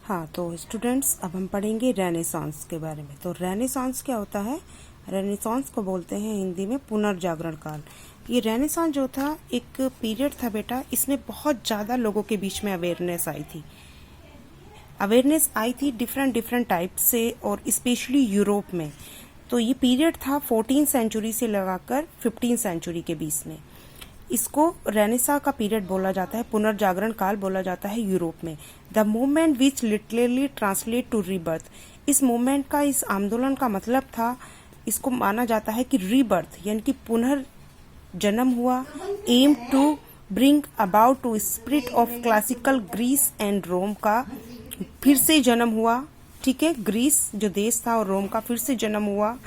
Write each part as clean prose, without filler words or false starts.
हाँ, तो स्टूडेंट्स अब हम पढ़ेंगे रेनेसांस के बारे में। तो रेनेसांस क्या होता है? रेनेसांस को बोलते हैं हिंदी में पुनर्जागरण काल। ये रेनेसांस जो था एक पीरियड था बेटा, इसमें बहुत ज़्यादा लोगों के बीच में अवेयरनेस आई थी डिफरेंट डिफरेंट टाइप से, और स्पेशली यूरोप में। तो ये पीरियड था 14 सेंचुरी से लगाकर 15 सेंचुरी के बीच में। इसको रेनेसा का पीरियड बोला जाता है, पुनर्जागरण काल बोला जाता है यूरोप में। The movement which literally translate to rebirth. इस मूवमेंट का, इस आंदोलन का मतलब था, इसको माना जाता है कि रीबर्थ यानी कि पुनर्जन्म हुआ। Aim to bring about to spirit of classical Greece and Rome का फिर से जन्म हुआ। ठीक है, ग्रीस जो देश था और रोम का फिर से जन्म हुआ।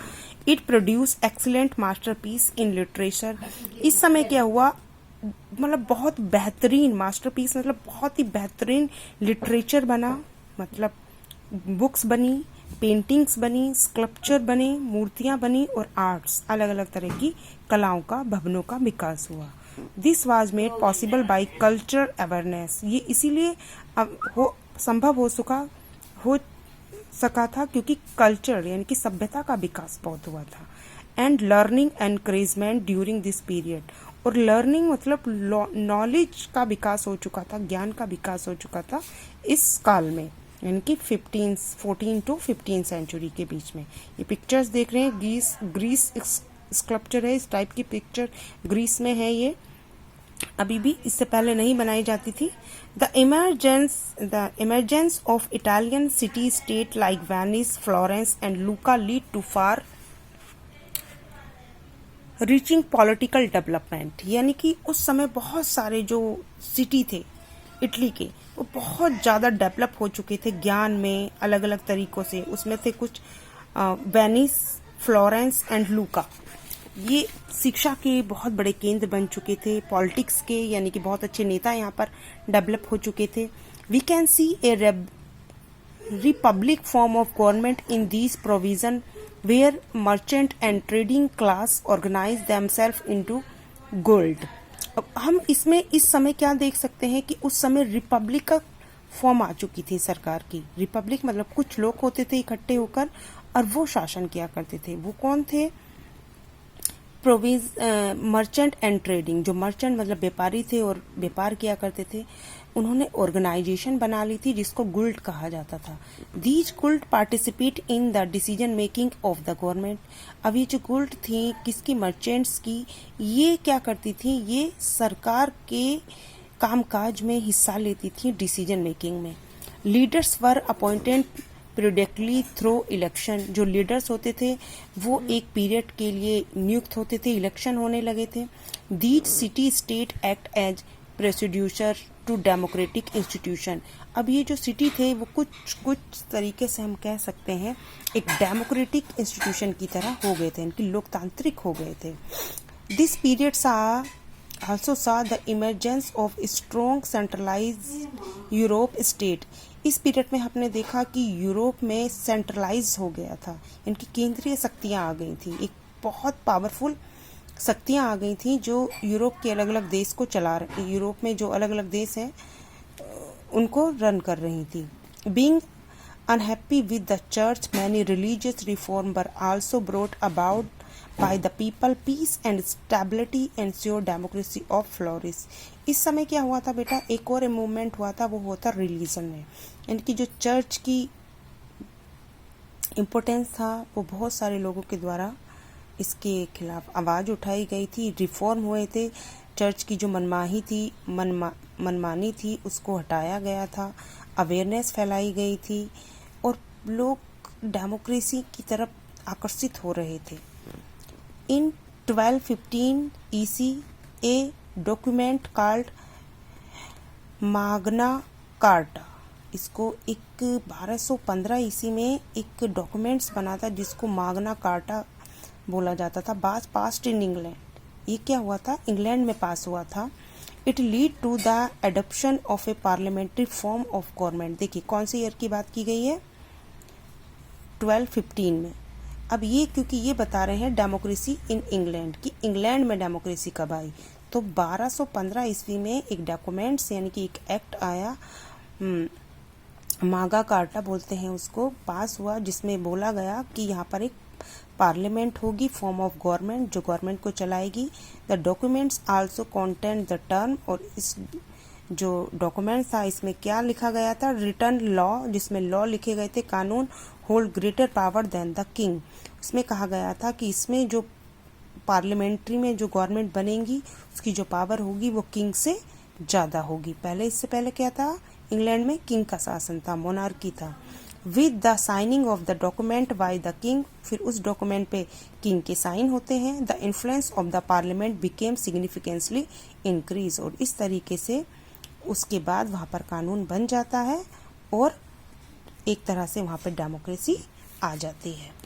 It produce excellent masterpiece in literature. इस समय क्या हुआ, मतलब बहुत बेहतरीन मास्टरपीस, मतलब बहुत ही बेहतरीन लिटरेचर बना, मतलब बुक्स बनी, पेंटिंग्स बनी, स्कल्पचर बने, मूर्तियां बनी और आर्ट्स, अलग अलग तरह की कलाओं का, भवनों का विकास हुआ। This was made possible by culture awareness. ये इसीलिए संभव हो सका था क्योंकि कल्चर यानी कि सभ्यता का विकास बहुत हुआ था। And learning encouragement during this period. और लर्निंग मतलब नॉलेज का विकास हो चुका था, ज्ञान का विकास हो चुका था इस काल में, यानी कि 14 टू 15 सेंचुरी के बीच में। ये पिक्चर्स देख रहे हैं, ग्रीस स्कल्पचर है, इस टाइप की पिक्चर ग्रीस में है। ये अभी भी इससे पहले नहीं बनाई जाती थी। The emergence of Italian city state like Venice, Florence and Lucca lead to far reaching political development. यानी कि उस समय बहुत सारे जो सिटी थे इटली के, वो बहुत ज़्यादा डेवलप हो चुके थे ज्ञान में, अलग अलग तरीकों से। उसमें थे कुछ वेनिस, फ्लोरेंस एंड लूका, ये शिक्षा के बहुत बड़े केंद्र बन चुके थे, पॉलिटिक्स के, यानी कि बहुत अच्छे नेता यहाँ पर डेवलप हो चुके थे। We can see a republic form of government in these provision where merchant and trading class organise themselves into guild. अब हम इसमें इस समय क्या देख सकते हैं कि उस समय रिपब्लिक का फॉर्म आ चुकी थी सरकार की। रिपब्लिक मतलब कुछ लोग होते थे इकट्ठे होकर और वो शासन किया करते थे। वो कौन थे? Merchant and trading. जो मर्चेंट मतलब व्यापारी थे और व्यापार किया करते थे, उन्होंने ऑर्गेनाइजेशन बना ली थी जिसको गुल्ड कहा जाता था। These guild participate in the decision making of the government. अब ये जो गुल्ड थी किसकी? मर्चेंट्स की। ये क्या करती थी? ये सरकार के कामकाज में हिस्सा लेती थी, डिसीजन मेकिंग में। Leaders were appointed periodically through election. जो लीडर्स होते थे वो एक पीरियड के लिए नियुक्त होते थे, इलेक्शन होने लगे थे। These city state act as precursor to democratic institution. अब ये जो सिटी थे वो कुछ तरीके से हम कह सकते हैं एक डेमोक्रेटिक इंस्टीट्यूशन की तरह हो गए थे, इनकी लोकतांत्रिक हो गए थे। This period also saw the emergence of strong centralized Europe state. इस पीरियड में हमने देखा कि यूरोप में सेंट्रलाइज हो गया था, इनकी केंद्रीय शक्तियां आ गई थी, एक बहुत पावरफुल शक्तियां आ गई थी जो यूरोप के अलग अलग देश को चला रही, यूरोप में जो अलग अलग देश हैं उनको रन कर रही थी। Being unhappy with the church, many religious reform were also brought about by the people, peace and stability ensure democracy of flourish। इस समय क्या हुआ था बेटा? एक और मूवमेंट हुआ था, वो हुआ था रिलीजन में, यानी कि जो चर्च की इम्पोर्टेंस था वो बहुत सारे लोगों के द्वारा इसके खिलाफ आवाज़ उठाई गई थी, रिफॉर्म हुए थे। चर्च की जो मनमानी थी उसको हटाया गया था, अवेयरनेस फैलाई गई थी और लोग डेमोक्रेसी की तरफ आकर्षित हो रहे थे। In 1215 EC, a document called Magna Carta, इसको एक 1215 ईस्वी में एक डॉक्यूमेंट्स बना था जिसको मागना कार्टा बोला जाता था। Passed in England. ये क्या हुआ था? इंग्लैंड में पास हुआ था। It lead to the adoption of a parliamentary form of government. देखिए कौन से ईयर की बात की गई है? 1215 में। अब ये क्योंकि ये बता रहे हैं डेमोक्रेसी इन इंग्लैंड की, इंग्लैंड में डेमोक्रेसी कब आई, तो 1215 ईस्वी में एक डॉक्यूमेंट्स यानी कि एक एक्ट आया मागा कार्टा बोलते हैं उसको, पास हुआ, जिसमें बोला गया कि यहाँ पर एक पार्लियामेंट होगी, फॉर्म ऑफ गवर्नमेंट, जो गवर्नमेंट को चलाएगी। The documents also content the term, और इस जो डॉक्यूमेंट था इसमें क्या लिखा गया था, रिटर्न लॉ, जिसमें लॉ लिखे गए थे, कानून, hold greater power than the king. उसमें कहा गया था कि इसमें जो पार्लियामेंट्री में जो गवर्नमेंट बनेगी उसकी जो पावर होगी वो किंग से ज़्यादा होगी। पहले, इससे पहले क्या था, इंग्लैंड में किंग का शासन था, मोनार्की था। With the signing off the document by the king, फिर उस डॉक्यूमेंट पे किंग के साइन होते हैं। The influence of the parliament became significantly increase, और इस तरीके से उसके बाद वहाँ पर कानून बन जाता है और एक तरह से वहाँ पर डेमोक्रेसी आ जाती है।